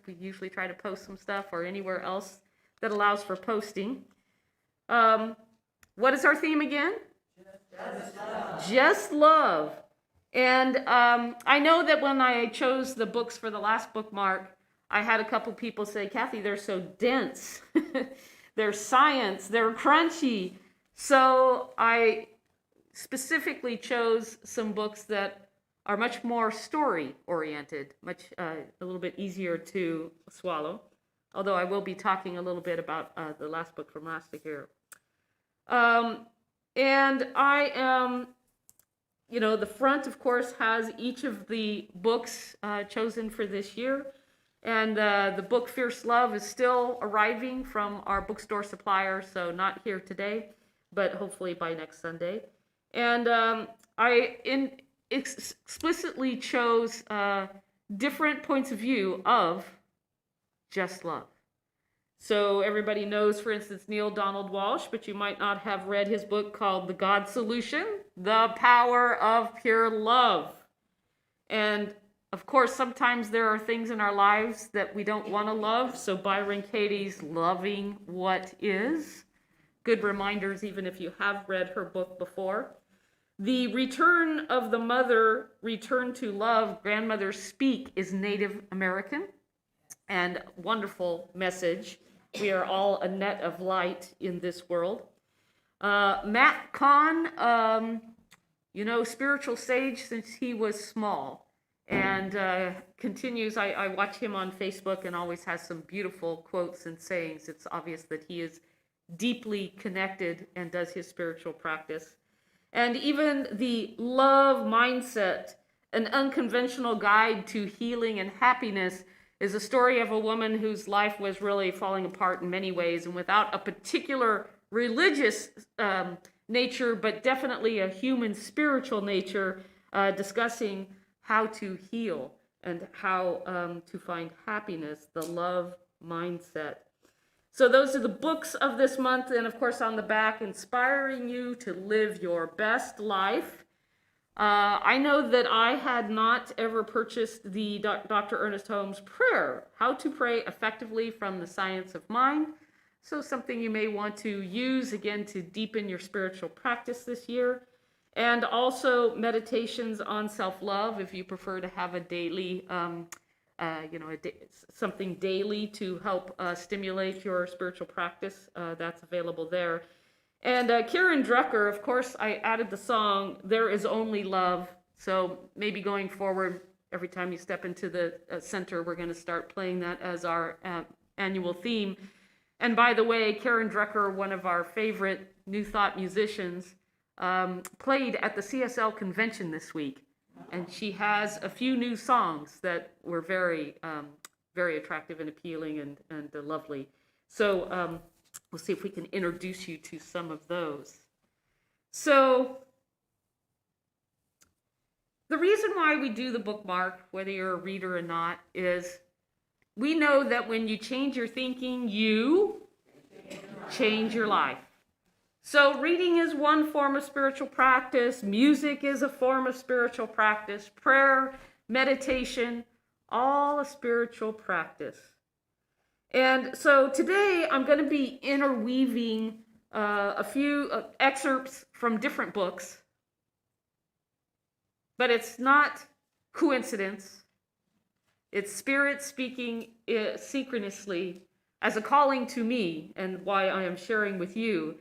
We usually try to post some stuff, or anywhere else that allows for posting. What is our theme again? Just love. Just love. And I know that when I chose the books for the last bookmark, I had a couple people say, Kathy, they're so dense. They're science, they're crunchy. So I specifically chose some books that are much more story-oriented, much a little bit easier to swallow. Although I will be talking a little bit about the last book from last year. And I am, the front, of course, has each of the books chosen for this year. And the book Fierce Love is still arriving from our bookstore supplier, so not here today, but hopefully by next Sunday. And I explicitly chose different points of view of just love. So everybody knows, for instance, Neil Donald Walsh, but you might not have read his book called The God Solution, The Power of Pure Love. And of course, sometimes there are things in our lives that we don't want to love. So Byron Katie's Loving What Is. Good reminders, even if you have read her book before. The Return of the Mother, Return to Love, Grandmothers Speak is Native American. And wonderful message. We are all a net of light in this world. Matt Kahn, spiritual sage since he was small. And continues, I watch him on Facebook and always has some beautiful quotes and sayings. It's obvious that he is deeply connected and does his spiritual practice. And even the Love Mindset, an unconventional guide to healing and happiness, is a story of a woman whose life was really falling apart in many ways, and without a particular religious nature, but definitely a human spiritual nature, discussing how to heal and how to find happiness, the love mindset. So those are the books of this month, and of course on the back, inspiring you to live your best life. I know that I had not ever purchased the Dr. Ernest Holmes Prayer, How to Pray Effectively from the Science of Mind. So something you may want to use, again, to deepen your spiritual practice this year. And also meditations on self-love, if you prefer to have a daily, something daily to help stimulate your spiritual practice, that's available there. And Kieran Drucker, of course, I added the song, There Is Only Love. So maybe going forward, every time you step into the center, we're going to start playing that as our annual theme. And by the way, Kieran Drucker, one of our favorite New Thought musicians, played at the CSL convention this week. And she has a few new songs that were very, very attractive and appealing and lovely. So we'll see if we can introduce you to some of those. So the reason why we do the bookmark, whether you're a reader or not, is we know that when you change your thinking, you change your life. So reading is one form of spiritual practice. Music is a form of spiritual practice. Prayer, meditation, all a spiritual practice. And so today I'm going to be interweaving a few excerpts from different books. But it's not coincidence. It's Spirit speaking synchronously as a calling to me, and why I am sharing with you.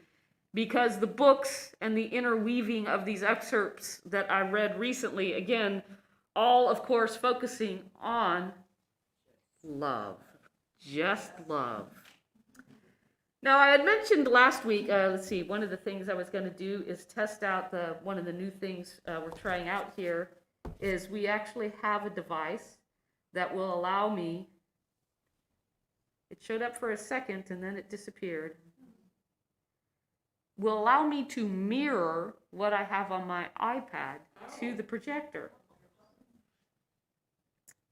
Because the books and the interweaving of these excerpts that I read recently, again, all, of course, focusing on love. Just love. Now, I had mentioned last week, one of the things I was going to do is test out one of the new things we're trying out here is we actually have a device that will allow me, it showed up for a second and then it disappeared, will allow me to mirror what I have on my iPad to the projector.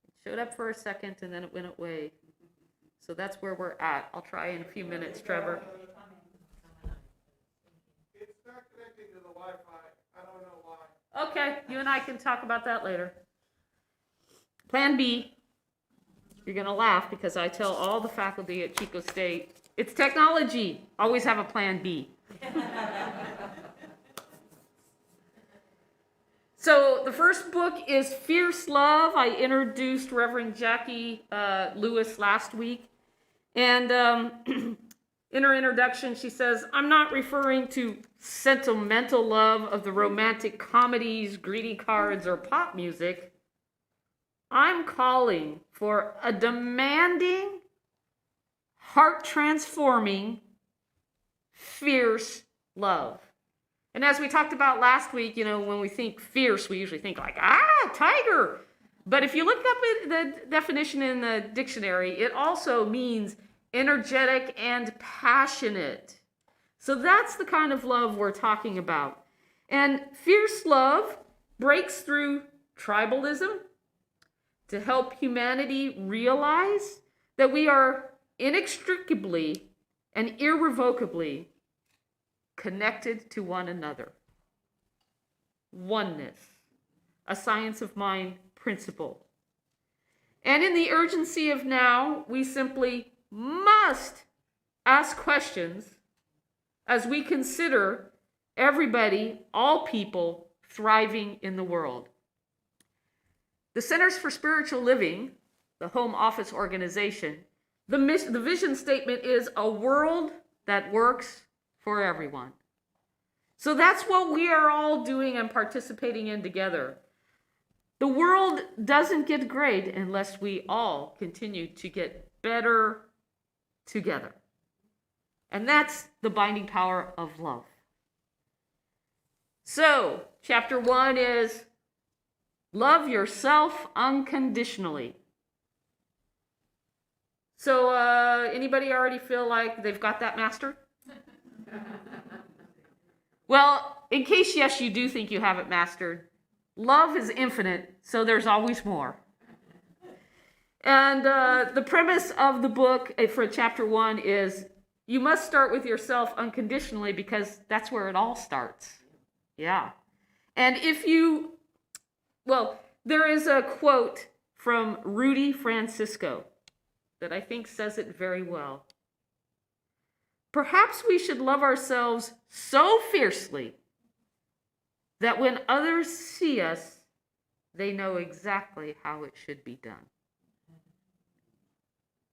It showed up for a second and then it went away. So that's where we're at. I'll try in a few minutes, Trevor. It's not connecting to the Wi-Fi. I don't know why. Okay, you and I can talk about that later. Plan B. You're going to laugh because I tell all the faculty at Chico State, it's technology. Always have a plan B. So the first book is Fierce Love. I introduced Reverend Jackie Lewis last week. And in her introduction, she says, I'm not referring to sentimental love of the romantic comedies, greeting cards, or pop music. I'm calling for a demanding, heart-transforming, fierce love. And as we talked about last week, when we think fierce, we usually think like, tiger. But if you look up the definition in the dictionary, it also means energetic and passionate. So that's the kind of love we're talking about. And fierce love breaks through tribalism to help humanity realize that we are inextricably and irrevocably connected to one another. Oneness, a science of mind principle. And in the urgency of now, we simply must ask questions as we consider everybody, all people, thriving in the world. The Centers for Spiritual Living, the home office organization, the vision statement is a world that works for everyone. So that's what we are all doing and participating in together. The world doesn't get great unless we all continue to get better together. And that's the binding power of love. So, chapter 1 is love yourself unconditionally. So, anybody already feel like they've got that mastered? Well, in case, yes, you do think you have it mastered, love is infinite, so there's always more. And the premise of the book for chapter 1 is you must start with yourself unconditionally because that's where it all starts. Yeah. And there is a quote from Rudy Francisco that I think says it very well. Perhaps we should love ourselves so fiercely that when others see us, they know exactly how it should be done.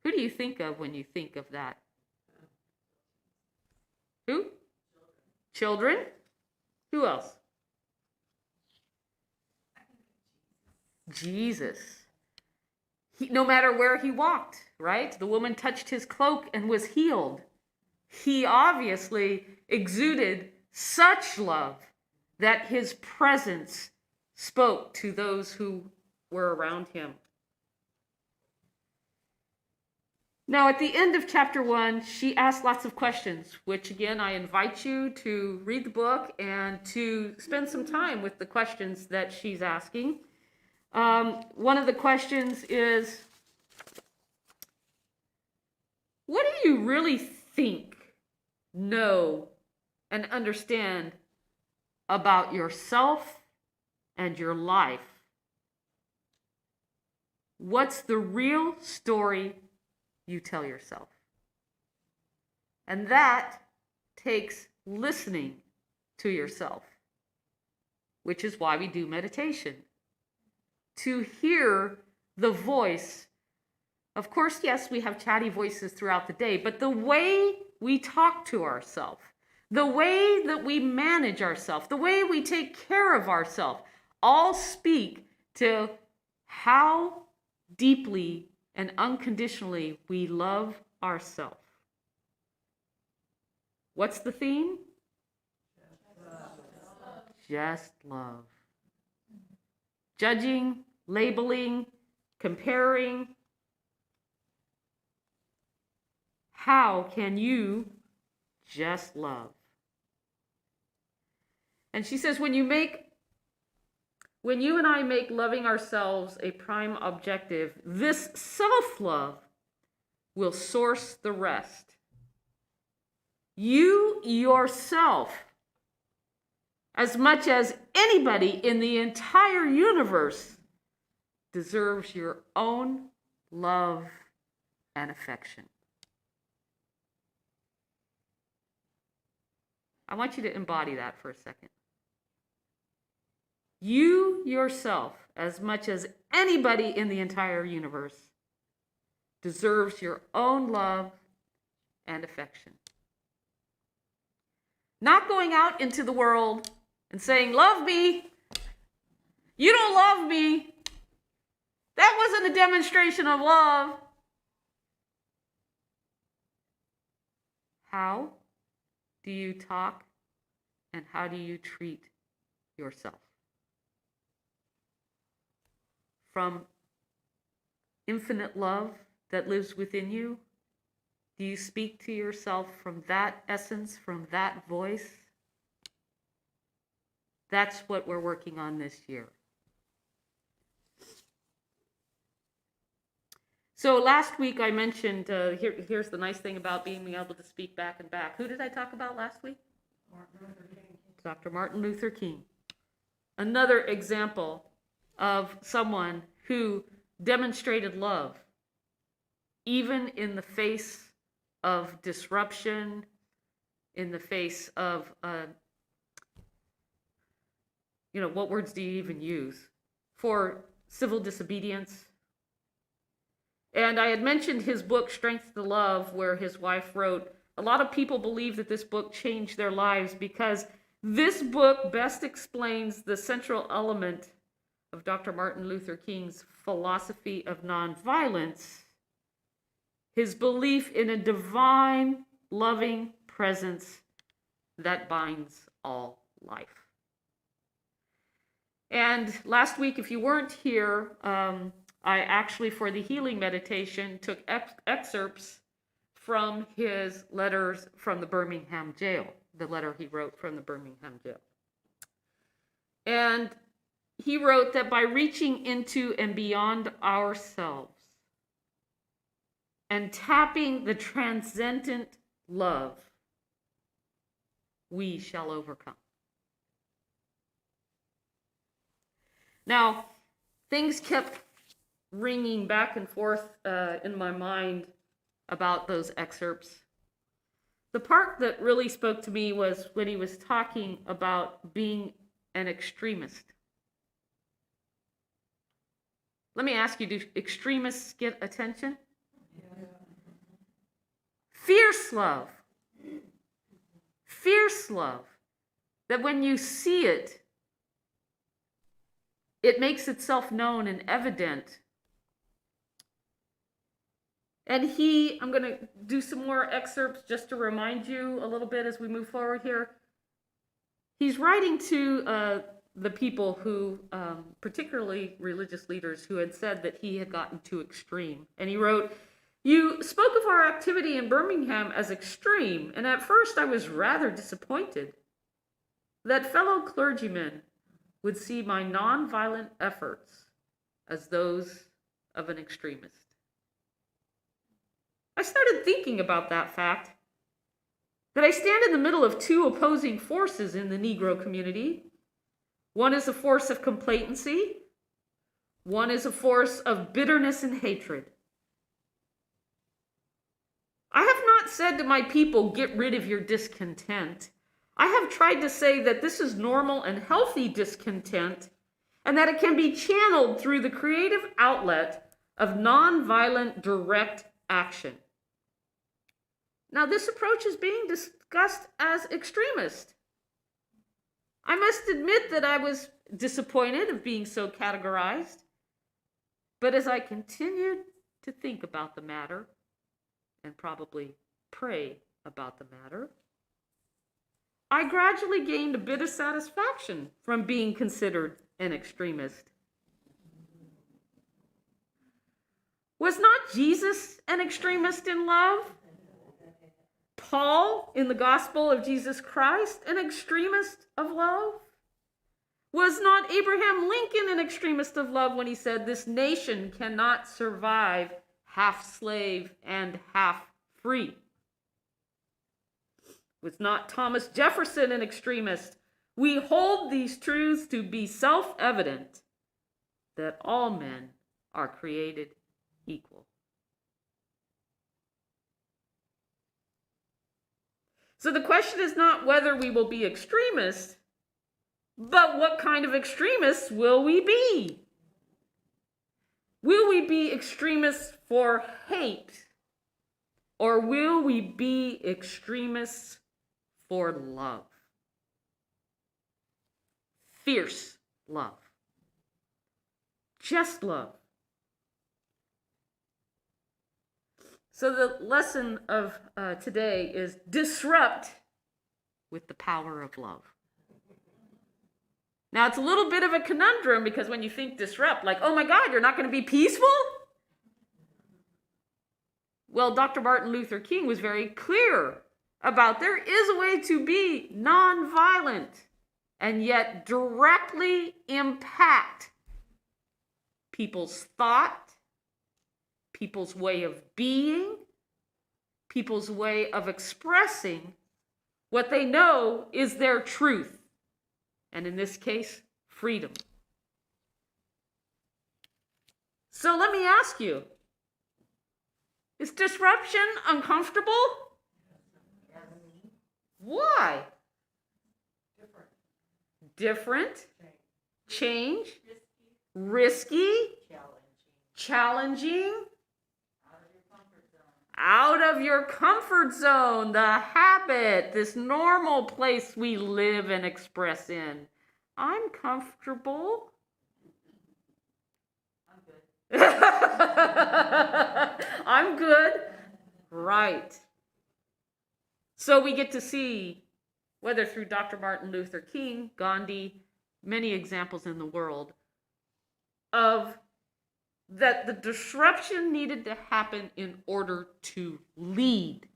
Who do you think of when you think of that? Who? Children? Who else? Jesus. No matter where he walked, right? The woman touched his cloak and was healed. He obviously exuded such love that his presence spoke to those who were around him. Now, at the end of chapter 1, she asked lots of questions, which again, I invite you to read the book and to spend some time with the questions that she's asking. One of the questions is, what do you really think, know, and understand about yourself and your life? What's the real story you tell yourself? And that takes listening to yourself, which is why we do meditation. To hear the voice. Of course, yes, we have chatty voices throughout the day, but the way we talk to ourselves, the way that we manage ourselves, the way we take care of ourselves, all speak to how deeply and unconditionally we love ourselves. What's the theme? Just love. Judging, labeling, comparing. How can you just love? And she says, when you and I make loving ourselves a prime objective, this self-love will source the rest. You yourself, as much as anybody in the entire universe, deserves your own love, and affection. I want you to embody that for a second. You yourself, as much as anybody in the entire universe, deserves your own love and affection. Not going out into the world and saying, love me. You don't love me. That wasn't a demonstration of love. How do you talk and how do you treat yourself? From infinite love that lives within you, do you speak to yourself from that essence, from that voice? That's what we're working on this year. So last week I mentioned, here's the nice thing about being able to speak back and back. Who did I talk about last week? Dr. Martin Luther King. Another example of someone who demonstrated love, even in the face of disruption, in the face of, what words do you even use? For civil disobedience. And I had mentioned his book, Strength to Love, where his wife wrote, a lot of people believe that this book changed their lives because this book best explains the central element of Dr. Martin Luther King's philosophy of nonviolence, his belief in a divine, loving presence that binds all life. And last week, if you weren't here, I actually, for the healing meditation, took excerpts from his letters from the Birmingham jail, the letter he wrote from the Birmingham jail. And he wrote that by reaching into and beyond ourselves and tapping the transcendent love, we shall overcome. Now, things kept ringing back and forth in my mind about those excerpts. The part that really spoke to me was when he was talking about being an extremist. Let me ask you, do extremists get attention? Yeah. Fierce love. Fierce love. That when you see it, it makes itself known and evident. And I'm going to do some more excerpts just to remind you a little bit as we move forward here. He's writing to the people who, particularly religious leaders, who had said that he had gotten too extreme. And he wrote, "You spoke of our activity in Birmingham as extreme, and at first I was rather disappointed that fellow clergymen would see my nonviolent efforts as those of an extremist." I started thinking about that fact, that I stand in the middle of two opposing forces in the Negro community. One is a force of complacency. One is a force of bitterness and hatred. I have not said to my people, get rid of your discontent. I have tried to say that this is normal and healthy discontent, and that it can be channeled through the creative outlet of nonviolent direct action. Now, this approach is being discussed as extremist. I must admit that I was disappointed of being so categorized, but as I continued to think about the matter, and probably pray about the matter, I gradually gained a bit of satisfaction from being considered an extremist. Was not Jesus an extremist in love? Paul, in the gospel of Jesus Christ, an extremist of love? Was not Abraham Lincoln an extremist of love when he said, "This nation cannot survive half slave and half free"? Was not Thomas Jefferson an extremist? We hold these truths to be self-evident, that all men are created equal. So the question is not whether we will be extremists, but what kind of extremists will we be? Will we be extremists for hate? Or will we be extremists for love? Fierce love. Just love. So the lesson of today is disrupt with the power of love. Now, it's a little bit of a conundrum because when you think disrupt, like, oh my God, you're not going to be peaceful? Well, Dr. Martin Luther King was very clear about there is a way to be nonviolent and yet directly impact people's thought, people's way of being, people's way of expressing what they know is their truth. And in this case, freedom. So let me ask you, is disruption uncomfortable? Why? Different. Change. Risky. Challenging. Out of your comfort zone, the habit, this normal place we live and express in. I'm comfortable. I'm good. I'm good. Right. So we get to see, whether through Dr. Martin Luther King, Gandhi, many examples in the world, of that the disruption needed to happen in order to lead.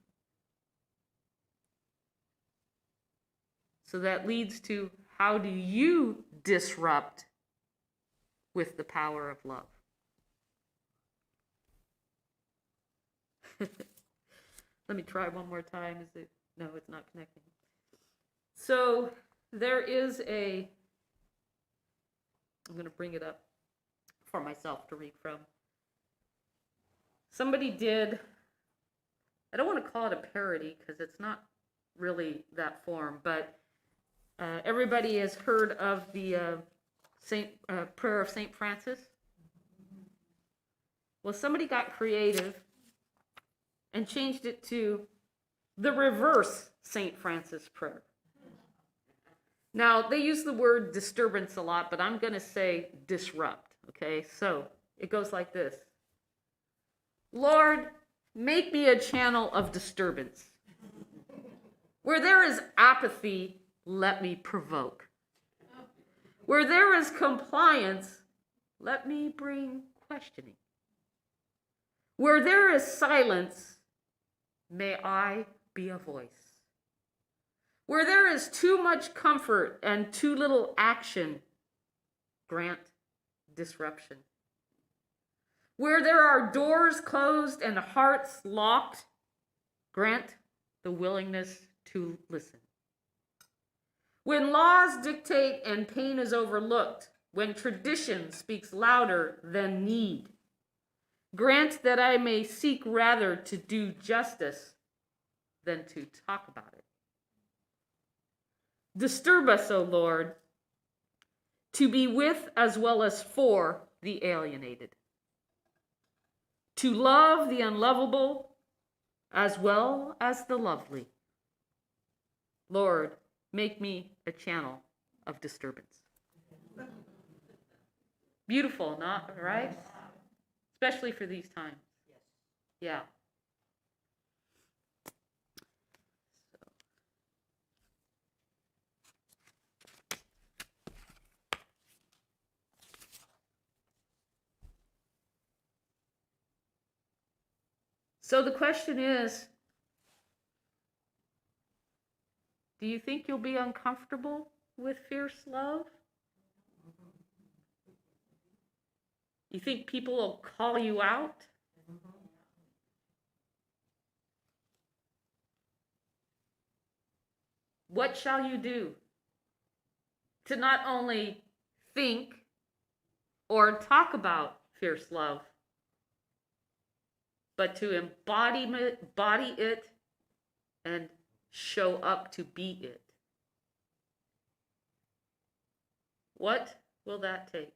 So that leads to, how do you disrupt with the power of love? Let me try one more time. Is it? No, it's not connecting. So there is I'm going to bring it up for myself to read from. Somebody did, I don't want to call it a parody because it's not really that form, but everybody has heard of the prayer of St. Francis. Well, somebody got creative and changed it to the reverse St. Francis prayer. Now, they use the word disturbance a lot, but I'm going to say disrupt, okay? So it goes like this. Lord, make me a channel of disturbance. Where there is apathy, let me provoke. Where there is compliance, let me bring questioning. Where there is silence, may I be a voice. Where there is too much comfort and too little action, grant disruption. Where there are doors closed and hearts locked, grant the willingness to listen. When laws dictate and pain is overlooked, when tradition speaks louder than need, grant that I may seek rather to do justice than to talk about it. Disturb us, O Lord, to be with as well as for the alienated, to love the unlovable as well as the lovely. Lord, make me a channel of disturbance. Beautiful, not right? Especially for these times. Yeah. So the question is, do you think you'll be uncomfortable with fierce love? You think people will call you out? What shall you do to not only think or talk about fierce love, but to embody it and show up to be it. What will that take?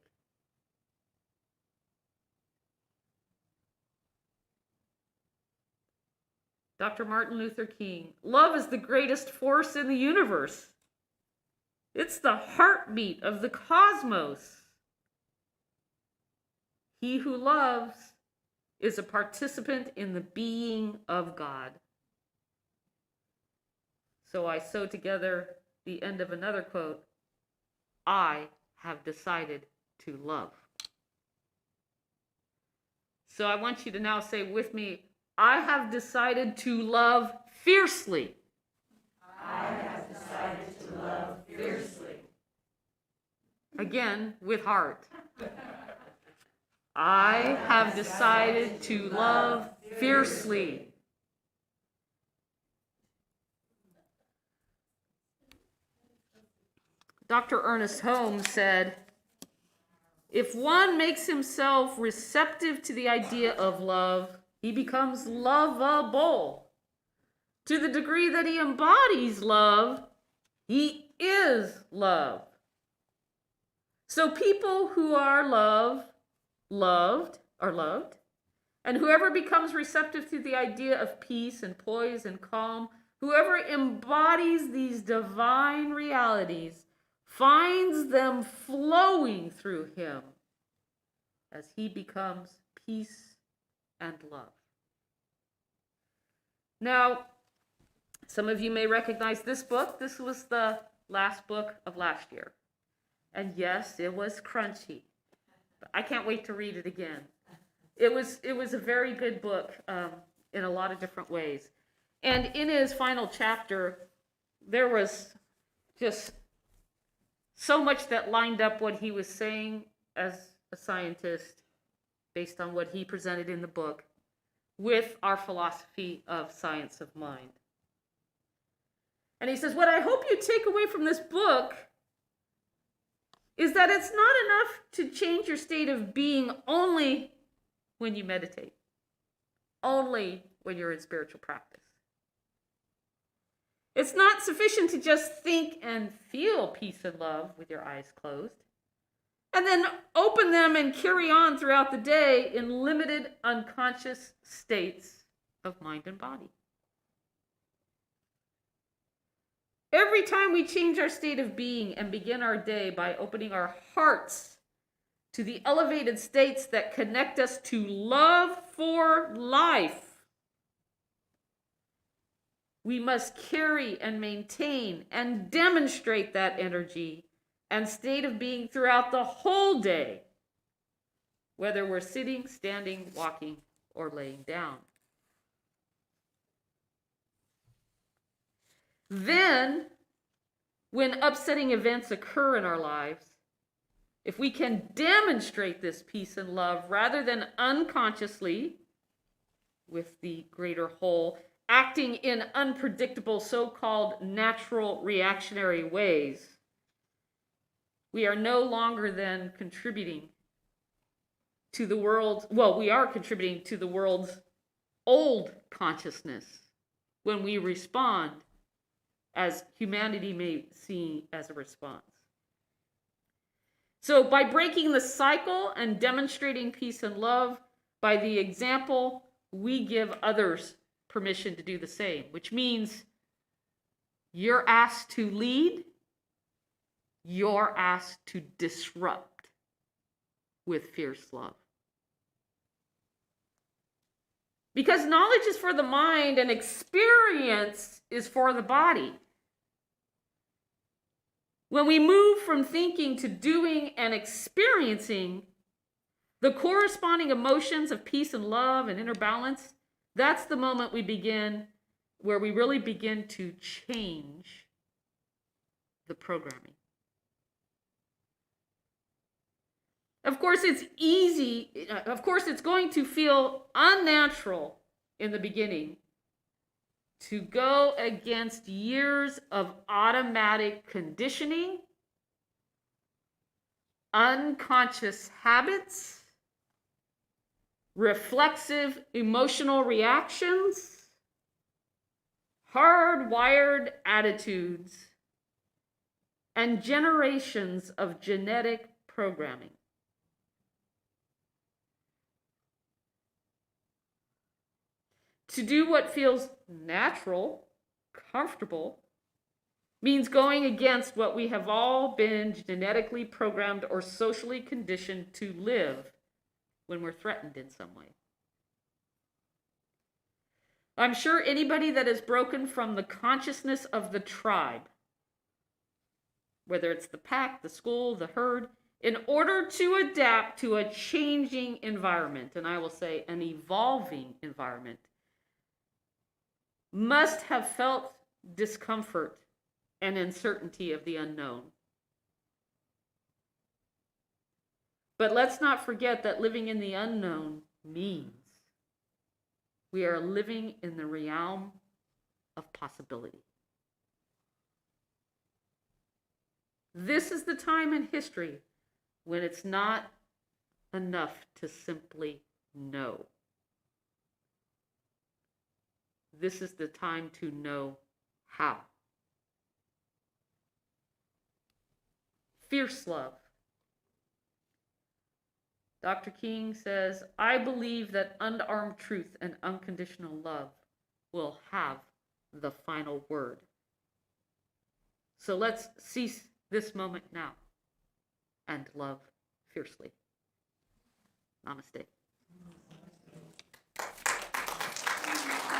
Dr. Martin Luther King, love is the greatest force in the universe. It's the heartbeat of the cosmos. He who loves is a participant in the being of God. So I sew together the end of another quote. I have decided to love. So I want you to now say with me, I have decided to love fiercely. I have decided to love fiercely. Again, with heart. I have decided to love fiercely. Dr. Ernest Holmes said, if one makes himself receptive to the idea of love, he becomes lovable. To the degree that he embodies love, he is love. So people who are loved, and whoever becomes receptive to the idea of peace and poise and calm, whoever embodies these divine realities, finds them flowing through him as he becomes peace and love. Now, some of you may recognize this book. This was the last book of last year. And yes, it was crunchy. I can't wait to read it again. It was a very good book in a lot of different ways. And in his final chapter, there was just so much that lined up what he was saying as a scientist based on what he presented in the book with our philosophy of science of mind. And he says, what I hope you take away from this book is that it's not enough to change your state of being only when you meditate, only when you're in spiritual practice. It's not sufficient to just think and feel peace and love with your eyes closed, and then open them and carry on throughout the day in limited unconscious states of mind and body. Every time we change our state of being and begin our day by opening our hearts to the elevated states that connect us to love for life, we must carry and maintain and demonstrate that energy and state of being throughout the whole day, whether we're sitting, standing, walking, or laying down. Then, when upsetting events occur in our lives, if we can demonstrate this peace and love rather than unconsciously, with the greater whole, acting in unpredictable so-called natural reactionary ways, we are no longer then contributing to the world, we are contributing to the world's old consciousness when we respond as humanity may see as a response. So by breaking the cycle and demonstrating peace and love, by the example, we give others permission to do the same, which means you're asked to lead, you're asked to disrupt with fierce love. Because knowledge is for the mind and experience is for the body. When we move from thinking to doing and experiencing, the corresponding emotions of peace and love and inner balance, that's the moment we begin, where we really begin to change the programming. Of course, it's going to feel unnatural in the beginning to go against years of automatic conditioning, unconscious habits, reflexive emotional reactions, hardwired attitudes, and generations of genetic programming. To do what feels natural, comfortable, means going against what we have all been genetically programmed or socially conditioned to live when we're threatened in some way. I'm sure anybody that has broken from the consciousness of the tribe, whether it's the pack, the school, the herd, in order to adapt to a changing environment, and I will say an evolving environment, must have felt discomfort and uncertainty of the unknown. But let's not forget that living in the unknown means we are living in the realm of possibility. This is the time in history when it's not enough to simply know. This is the time to know how. Fierce love. Dr. King says, I believe that unarmed truth and unconditional love will have the final word. So let's seize this moment now and love fiercely. Namaste.